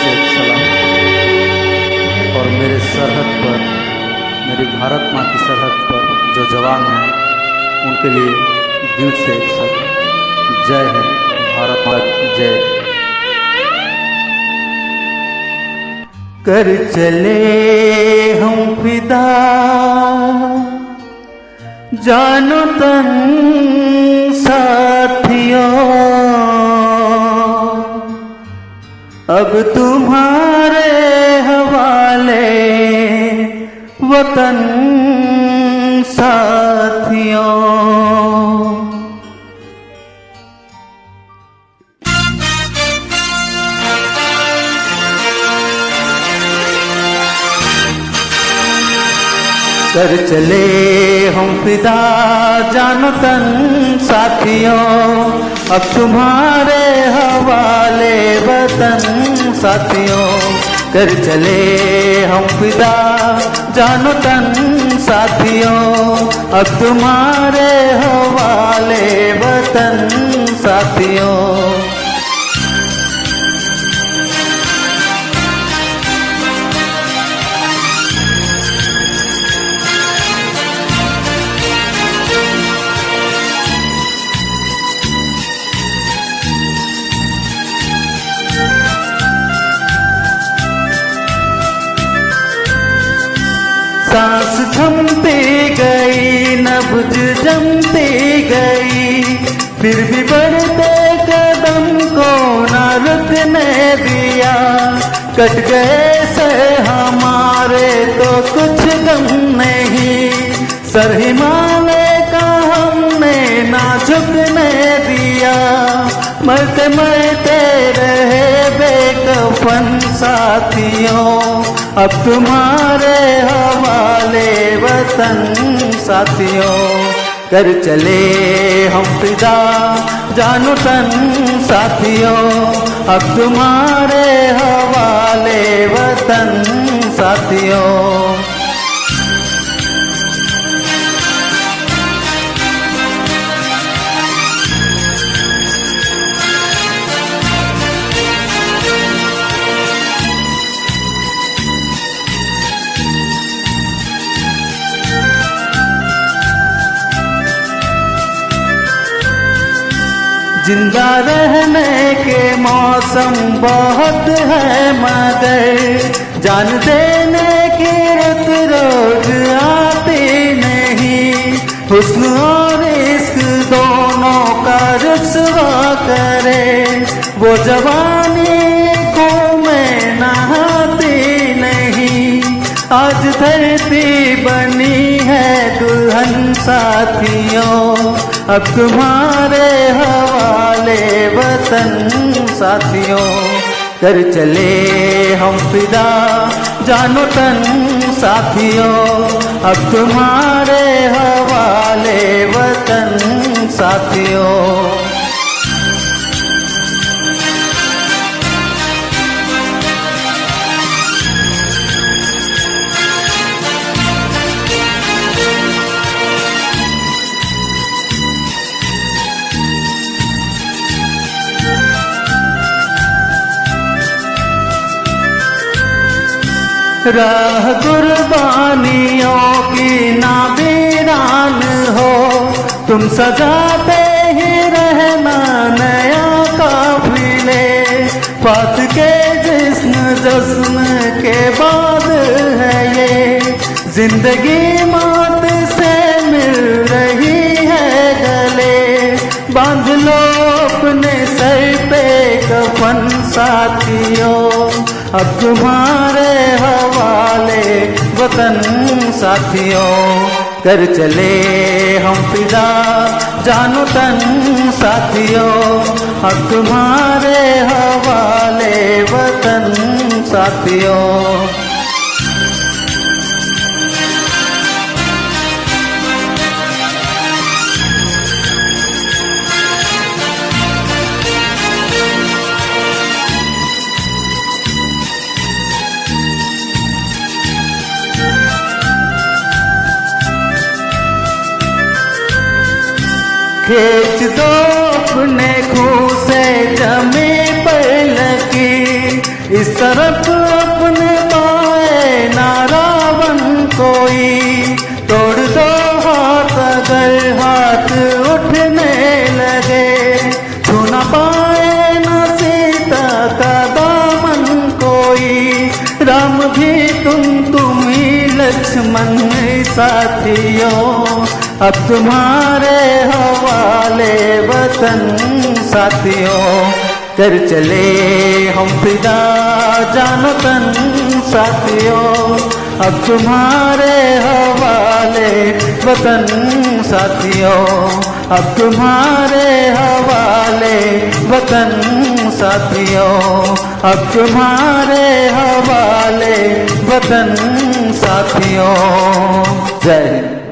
से सलाम। और मेरे सरहद पर, मेरी भारत माँ की सरहद पर जो जवान हैं उनके लिए दिल से एक सलाम। जय हिंद, भारत माँ जय। कर चले हम फिदा जानो तन साथियों, अब तुम्हारे हवाले वतन साथियों। कर चले हम फिदा जानो तन साथियों, अब तुम्हारे हवाले वतन साथियों। कर चले हम फिदा जानो तन साथियों, अब तुम्हारे हवाले वतन साथियों। सांस थमती गई, नब्ज जमती गई, फिर भी बढ़ते कदम को न रुकने दिया। कट गए से हमारे तो कुछ गम नहीं, सर हिमालय का हमने ना झुकने दिया। मरते मरते रहे बेकफन साथियों, अब तुम्हारे हवाले वतन साथियों। कर चले हम फिदा जानो तन साथियों, अब तुम्हारे हवाले वतन साथियों। जिंदा रहने के मौसम बहुत है मगर जान देने की रुत रोज आती नहीं। हुस्न और इश्क दोनों का रुसवा करे, वो जवानी को में नहाती नहीं। आज धरती बनी है दुल्हन साथियों, अब तुम्हारे हवाले वतन साथियों। कर चले हम फिदा जानो तन साथियों, अब तुम्हारे हवाले वतन साथियों। राह कुर्बानियों की ना वीरान हो, तुम सजाते ही रहना नया काफिले। फात के जिस्म जश्न के बाद है ये, जिंदगी मौत से मिल रही है गले। बांध लो अपने सर पे कफन साथियों, अब तुम्हारे हवाले वतन साथियों। कर चले हम फिदा जानो तन साथियों, अब तुम्हारे हवाले वतन साथियों। खींच दो अपने खून से जमी पर लगी, इस दशरथ अपने पाए ना रावण कोई, तोड़ दो हाथ अगर हाथ उठने लगे, छू न पाए न सीता का दामन कोई, राम भी तुम ही लक्ष्मण साथियों, अब तुम्हारे हवाले वतन साथियों, कर चले हम फिदा जानो तन साथियों, अब तुम्हारे हवाले वतन साथियों, अब तुम्हारे हवाले वतन साथियों, अब तुम्हारे हवाले वतन साथियों। जय हिंद।